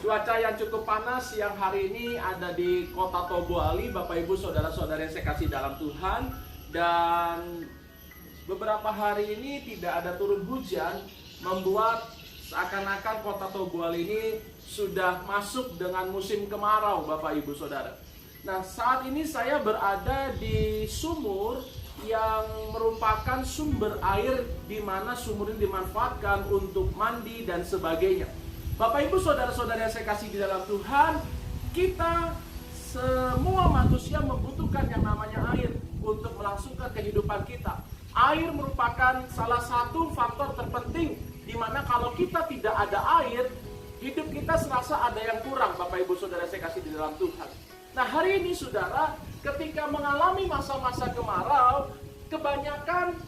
Cuaca yang cukup panas siang hari ini ada di kota Tobuali, Bapak Ibu Saudara-saudara yang saya kasih dalam Tuhan. Dan beberapa hari ini tidak ada turun hujan, membuat seakan-akan kota Tobuali ini sudah masuk dengan musim kemarau, Bapak Ibu Saudara. Nah, saat ini saya berada di sumur yang merupakan sumber air di mana sumur ini dimanfaatkan untuk mandi dan sebagainya. Bapak Ibu Saudara-saudara yang saya kasih di dalam Tuhan, kita semua manusia membutuhkan yang namanya air untuk melangsungkan kehidupan kita. Air merupakan salah satu faktor terpenting di mana kalau kita tidak ada air, hidup kita serasa ada yang kurang, Bapak Ibu Saudara saya kasih di dalam Tuhan. Nah, hari ini Saudara, ketika mengalami masa-masa kemarau, kebanyakan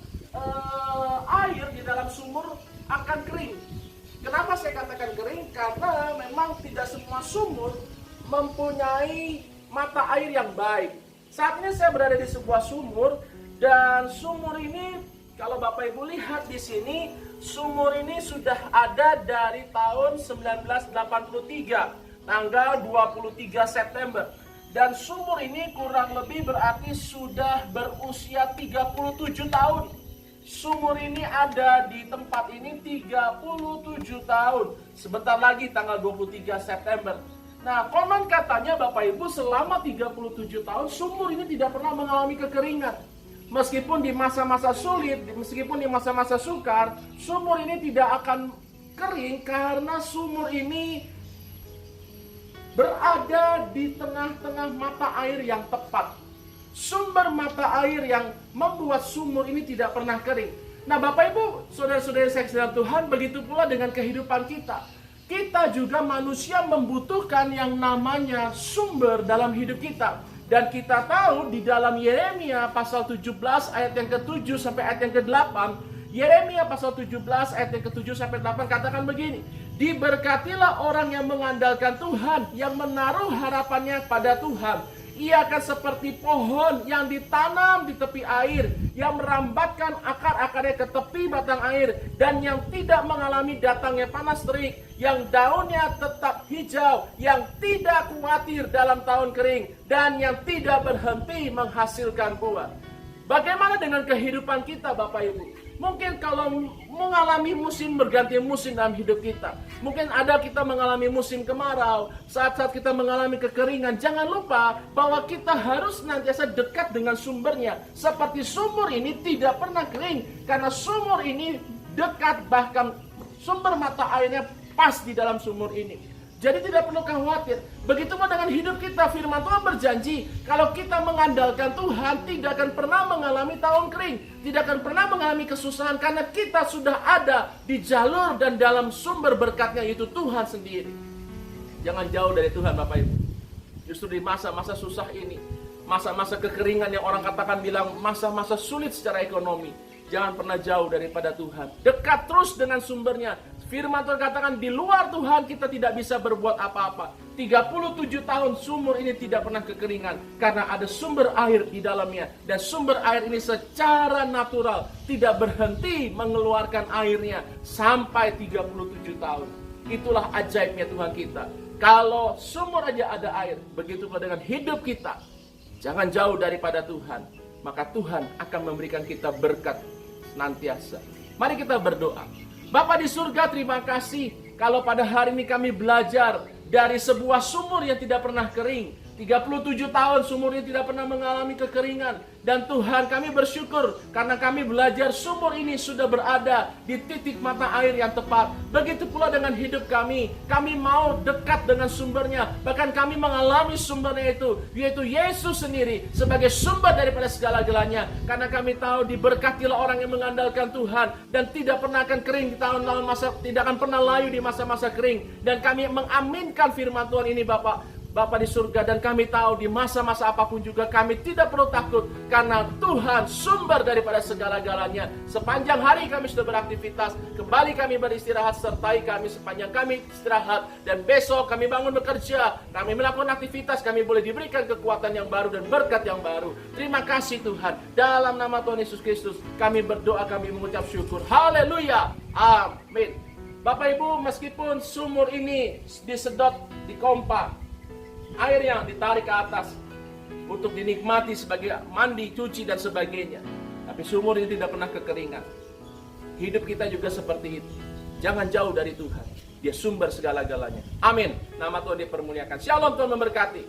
air di dalam sumur akan kering. Kenapa saya katakan kering? Karena memang tidak semua sumur mempunyai mata air yang baik. Saat ini saya berada di sebuah sumur, dan sumur ini kalau Bapak Ibu lihat di sini, sumur ini sudah ada dari tahun 1983, tanggal 23 September. Dan sumur ini kurang lebih berarti sudah berusia 37 tahun. Sumur ini ada di tempat ini 37 tahun. Sebentar lagi tanggal 23 September. Nah, konon katanya Bapak Ibu selama 37 tahun sumur ini tidak pernah mengalami kekeringan. Meskipun di masa-masa sulit, meskipun di masa-masa sukar, sumur ini tidak akan kering karena sumur ini berada di tengah-tengah mata air yang tepat. Sumber mata air yang membuat sumur ini tidak pernah kering. Nah, Bapak Ibu, saudara-saudara saya dalam Tuhan, begitu pula dengan kehidupan kita. Kita juga manusia membutuhkan yang namanya sumber dalam hidup kita. Dan kita tahu di dalam Yeremia pasal 17 ayat yang ke-7 sampai ayat yang ke-8, Yeremia pasal 17 ayat yang ke-7 sampai 8 katakan begini, diberkatilah orang yang mengandalkan Tuhan, yang menaruh harapannya pada Tuhan. Ia akan seperti pohon yang ditanam di tepi air, yang merambatkan akar-akarnya ke tepi batang air, dan yang tidak mengalami datangnya panas terik, yang daunnya tetap hijau, yang tidak khawatir dalam tahun kering, dan yang tidak berhenti menghasilkan buah. Bagaimana dengan kehidupan kita, Bapak Ibu? Mungkin kalau mengalami musim berganti musim dalam hidup kita, mungkin ada kita mengalami musim kemarau, saat-saat kita mengalami kekeringan, jangan lupa bahwa kita harus senantiasa dekat dengan sumbernya. Seperti sumur ini tidak pernah kering, karena sumur ini dekat, bahkan sumber mata airnya pas di dalam sumur ini. Jadi tidak perlu khawatir. Begitupun dengan hidup kita, firman Tuhan berjanji, kalau kita mengandalkan Tuhan, tidak akan pernah mengalami tahun kering, tidak akan pernah mengalami kesusahan, karena kita sudah ada di jalur dan dalam sumber berkatnya, yaitu Tuhan sendiri. Jangan jauh dari Tuhan, Bapak Ibu. Justru di masa-masa susah ini, masa-masa kekeringan yang orang katakan bilang masa-masa sulit secara ekonomi, jangan pernah jauh daripada Tuhan. Dekat terus dengan sumbernya. Firman Tuhan katakan di luar Tuhan kita tidak bisa berbuat apa-apa. 37 tahun sumur ini tidak pernah kekeringan karena ada sumber air di dalamnya. Dan sumber air ini secara natural tidak berhenti mengeluarkan airnya sampai 37 tahun. Itulah ajaibnya Tuhan kita. Kalau sumur aja ada air, begitu pula dengan hidup kita. Jangan jauh daripada Tuhan, maka Tuhan akan memberikan kita berkat senantiasa. Mari kita berdoa. Bapa di surga, terima kasih kalau pada hari ini kami belajar dari sebuah sumur yang tidak pernah kering. 37 tahun sumur ini tidak pernah mengalami kekeringan. Dan Tuhan, kami bersyukur karena kami belajar sumur ini sudah berada di titik mata air yang tepat. Begitu pula dengan hidup kami. Kami mau dekat dengan sumbernya. Bahkan kami mengalami sumbernya itu, yaitu Yesus sendiri sebagai sumber daripada segala-galanya. Karena kami tahu diberkatilah orang yang mengandalkan Tuhan dan tidak pernah akan kering di tahun-tahun masa, tidak akan pernah layu di masa-masa kering. Dan kami mengaminkan firman Tuhan ini, Bapa di surga, dan kami tahu di masa-masa apapun juga kami tidak perlu takut karena Tuhan sumber daripada segala-galanya. Sepanjang hari kami sudah beraktivitas, kembali kami beristirahat, sertai kami sepanjang kami istirahat, dan besok kami bangun bekerja, kami melakukan aktivitas, kami boleh diberikan kekuatan yang baru dan berkat yang baru. Terima kasih Tuhan, dalam nama Tuhan Yesus Kristus kami berdoa, kami mengucap syukur. Haleluya, amin. Bapak Ibu, meskipun sumur ini disedot, dipompa, air yang ditarik ke atas untuk dinikmati sebagai mandi, cuci, dan sebagainya, tapi sumur ini tidak pernah kekeringan. Hidup kita juga seperti itu. Jangan jauh dari Tuhan. Dia sumber segala-galanya. Amin. Nama Tuhan dipermuliakan. Shalom, Tuhan memberkati.